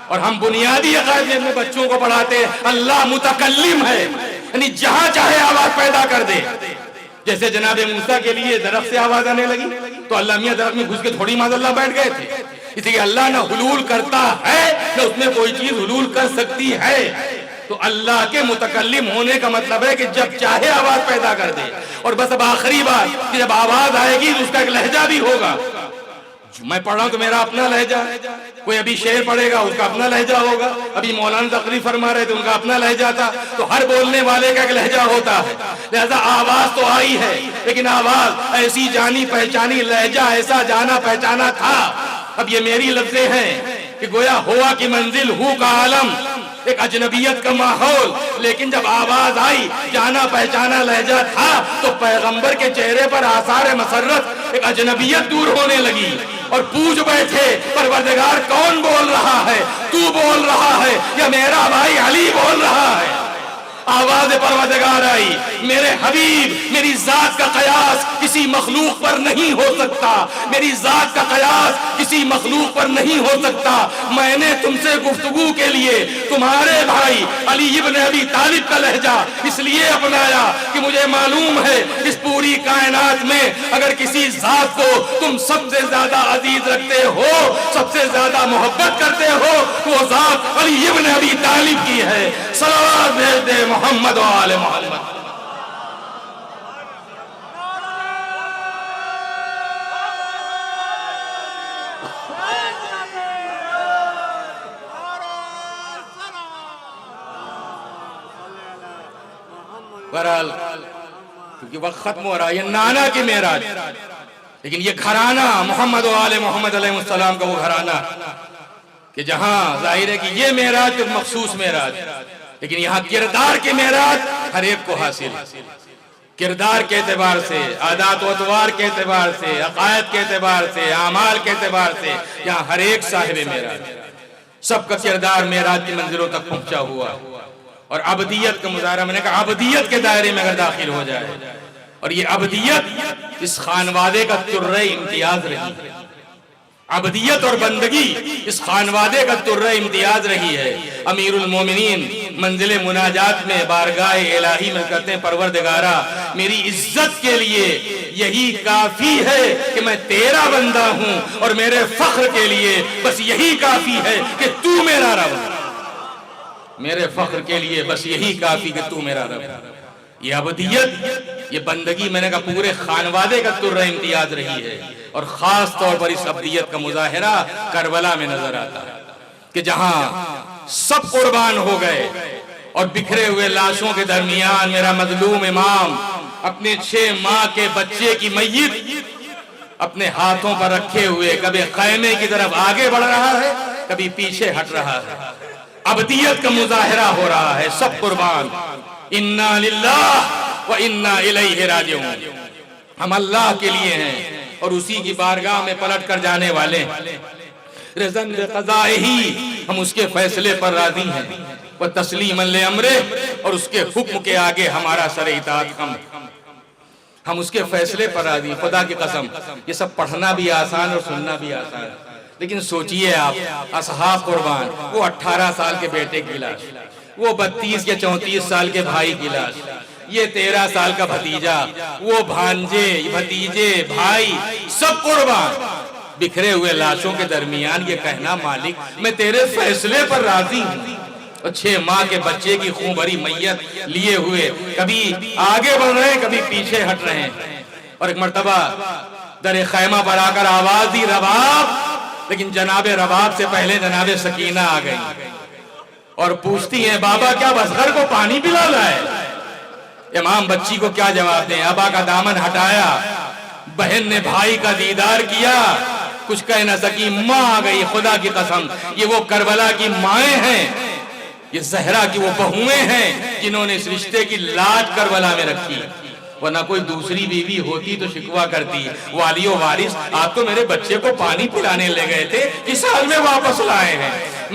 اور ہم بنیادی عقائد میں اپنے بچوں کو پڑھاتے ہیں اللہ متکلم ہے، یعنی جہاں چاہے آواز پیدا کر دے. جیسے جناب موسیٰ کے لیے درخت سے آواز آنے لگی تو اللہ میاں درخت میں گھس کے تھوڑی معاذ اللہ بیٹھ گئے تھے. اس لیے اللہ نہ حلول کرتا ہے نہ اس میں کوئی چیز حلول کر سکتی ہے. تو اللہ کے متکلم ہونے کا مطلب ہے کہ جب چاہے آواز پیدا کر دے. اور بس اب آخری بات کہ جب آواز آئے گی تو اس کا ایک لہجہ بھی ہوگا. میں پڑھ رہا ہوں تو میرا اپنا لہجہ، کوئی ابھی شعر پڑھے گا اس کا اپنا لہجہ ہوگا. ابھی مولانا تقریر فرما رہے تھے ان کا اپنا لہجہ تھا. تو ہر بولنے والے کا ایک لہجہ ہوتا ہے. لہذا آواز تو آئی ہے لیکن آواز ایسی جانی پہچانی، لہجہ ایسا جانا پہچانا تھا. اب یہ میری لفظیں ہیں کہ گویا ہوا کی منزل ہو کا عالم، ایک اجنبیت کا ماحول. لیکن جب آواز آئی، جانا پہچانا لہجہ تھا تو پیغمبر کے چہرے پر آثار مسرت، ایک اجنبیت دور ہونے لگی. اور پوچھ بیٹھے پروردگار کون بول رہا ہے؟ تو بول رہا ہے یا میرا بھائی علی بول رہا ہے؟ آواز پروردگار آئی، میرے حبیب میری ذات کا قیاس کسی مخلوق پر نہیں ہو سکتا، میری ذات کا قیاس کسی مخلوق پر نہیں ہو سکتا۔ میں نے تم سے گفتگو کے لیے تمہارے بھائی علی ابن ابی طالب کا لہجہ اس لیے اپنایا کہ مجھے معلوم ہے اس پوری کائنات میں اگر کسی ذات کو تم سب سے زیادہ عزیز رکھتے ہو، سب سے زیادہ محبت کرتے ہو، تو وہ ذات علی ابن ابی طالب کی ہے۔ صلوات بھیج دے محمد و آل محمد۔ بہرحال کیونکہ وقت ختم ہو رہا ہے، یہ نانا کی معراج، لیکن یہ گھرانہ محمد و آل محمد علیہ السلام کا وہ گھرانہ کہ جہاں ظاہر ہے کہ یہ معراج ایک مخصوص معراج، لیکن یہاں کردار کی معراج ہر ایک کو حاصل، کردار کے اعتبار سے، عادات و اطوار کے اعتبار سے، عقائد کے اعتبار سے، اعمال کے اعتبار سے، یہاں ہر ایک صاحب معراج، سب کا کردار معراج کی منزلوں تک پہنچا ہوا۔ اور عبدیت کا مظاہرہ، میں نے کہا عبدیت کے دائرے میں اگر داخل ہو جائے، اور یہ عبدیت اس خانوادے کا ترہ امتیاز رہی ہے، عبدیت اور بندگی اس خانوادے کا ترہ امتیاز رہی ہے۔ امیر المومنین منزل مناجات میں بارگاہ الہی میں کہتے ہیں پروردگارا میری عزت کے لیے یہی کافی ہے کہ میں تیرا بندہ ہوں، اور میرے فخر کے لیے بس یہی کافی ہے کہ تو میرا رب ہے، میرے فخر کے لیے بس یہی کافی کہ تو میرا رب ہے۔ یہ عبدیت، یہ بندگی میں نے کہا پورے خانوادے کا ترہ امتیاز رہی ہے، اور خاص طور پر اس عبدیت کا مظاہرہ کربلا میں نظر آتا ہے کہ جہاں سب قربان ہو گئے اور بکھرے ہوئے لاشوں کے درمیان میرا مظلوم امام اپنے 6 ماہ کے بچے کی میت اپنے ہاتھوں پر رکھے ہوئے کبھی خیمے کی طرف آگے بڑھ رہا ہے، کبھی پیچھے ہٹ رہا ہے، عبدیت کا مظاہرہ ہو رہا ہے، سب قربان۔ انا للہ و انا الیہ راجعون، ہم اللہ کے لیے ہیں اور اسی کی بارگاہ میں پلٹ کر جانے والے ہیں۔ رضاً بقضائہ، ہم اس کے فیصلے پر راضی ہیں، وتسلیما لامرہ، اور اس کے حکم کے آگے ہمارا سر اطاعت ہم اس کے فیصلے پر راضی ہیں۔ خدا کی قسم یہ سب پڑھنا بھی آسان اور سننا بھی آسان، لیکن سوچئے آپ اصحاب قربان، وہ 18 سال کے بیٹے کی لاش، وہ 32 یا 34 سال کے بھائی کی لاش، یہ 13 سال کا بھتیجا، وہ بھانجے بھتیجے بھائی سب قربان، بکھرے ہوئے لاشوں کے درمیان یہ کہنا مالک میں تیرے فیصلے پر راضی ہوں، اور 6 ماہ کے بچے کی خون بھری میت لیے ہوئے کبھی آگے بڑھ رہے ہیں کبھی پیچھے ہٹ رہے ہیں۔ اور ایک مرتبہ در خیمہ پر آ کر آواز دی رباب، لیکن جناب رباب سے پہلے جناب سکینہ آ گئی اور پوچھتی ہیں بابا کیا اصغر کو پانی پلا لائے؟ امام بچی کو کیا جواب دیں؟ ابا کا دامن ہٹایا، بہن نے بھائی کا دیدار کیا، کچھ کہہ نہ سکی، ماں آ گئی۔ خدا کی قسم یہ وہ کربلا کی مائیں ہیں، یہ زہرا کی وہ بہویں ہیں جنہوں نے اس رشتے کی لاج کربلا میں رکھی، ورنہ کوئی دوسری بیوی ہوتی تو شکوہ کرتی، والی و وارث آپ تو میرے بچے کو پانی پلانے لے گئے تھے، اس حال میں واپس لائے ہیں۔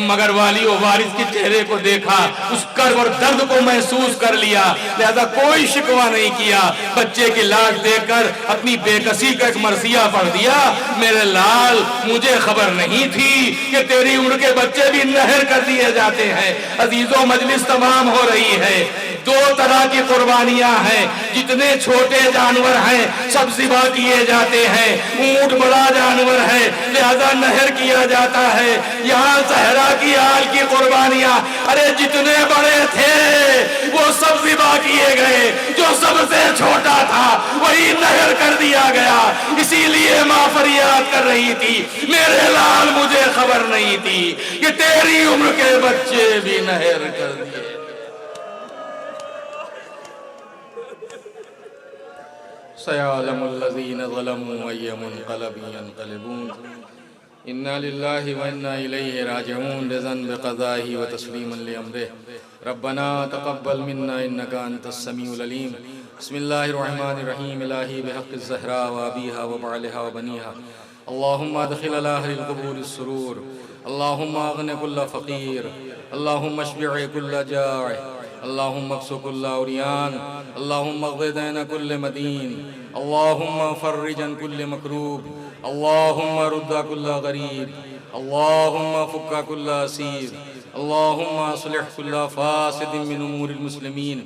مگر والی و وارث کے چہرے کو دیکھا، اس کرب اور درد کو محسوس کر لیا، لہذا کوئی شکوہ نہیں کیا، بچے کی لاش دیکھ کر اپنی بے کسی کا ایک مرثیہ پڑھ دیا، میرے لال مجھے خبر نہیں تھی کہ تیری عمر کے بچے بھی نہر کر دیے جاتے ہیں۔ عزیزوں مجلس تمام ہو رہی ہے، 2 طرح کی قربانیاں ہیں، جتنے چھوٹے جانور ہیں سب ذبح کیے جاتے ہیں، اونٹ بڑا جانور ہے لہذا نہر کیا جاتا ہے، یہاں زہرا کی آل کی قربانیاں ارے جتنے بڑے تھے وہ سب ذبح کیے گئے، جو سب سے چھوٹا تھا وہی نہر کر دیا گیا، اسی لیے ماں فریاد کر رہی تھی میرے لال مجھے خبر نہیں تھی کہ تیری عمر کے بچے بھی نہر کر دیے۔ سيعلم الذين ظلموا أي منقلب ينقلبون إنا لله وإنا إليه راجعون رضا بقضائه وتسليما لأمره ربنا تقبل منا إنك أنت السميع العليم بسم الله الرحمن الرحيم إلهي بحق الزهراء وأبيها وبعلها وبنيها اللهم ادخل على أهل القبور السرور اللهم أغن كل فقير اللهم اشبع كل جائع اللہم اقص کل عریان، اللہم اغض دین کل مدین، اللہم فرج عن کل مکروب، اللہم رد کل غریب، اللہم فک کل اسیر، اللہم اصلح کل فاسد من امور المسلمین،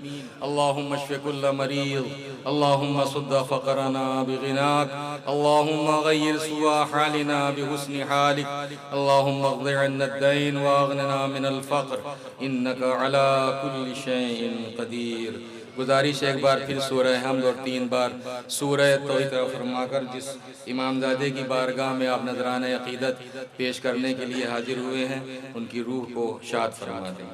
اللہم اشف کل مریض، اللہم صد فقرنا بغناک، اللہم غیر سوء حالنا بحسن حالک، اللہم اقض عنا الدین واغننا من الفقر، انکا علی کل شیء قدیر۔ گزارش ایک بار پھر سورہ حمد اور 3 بار سورہ توحید فرما کر جس امام زادے کی بارگاہ میں آپ نذرانہ عقیدت پیش کرنے کے لیے حاضر ہوئے ہیں، ان کی روح کو شاد فرما دیں۔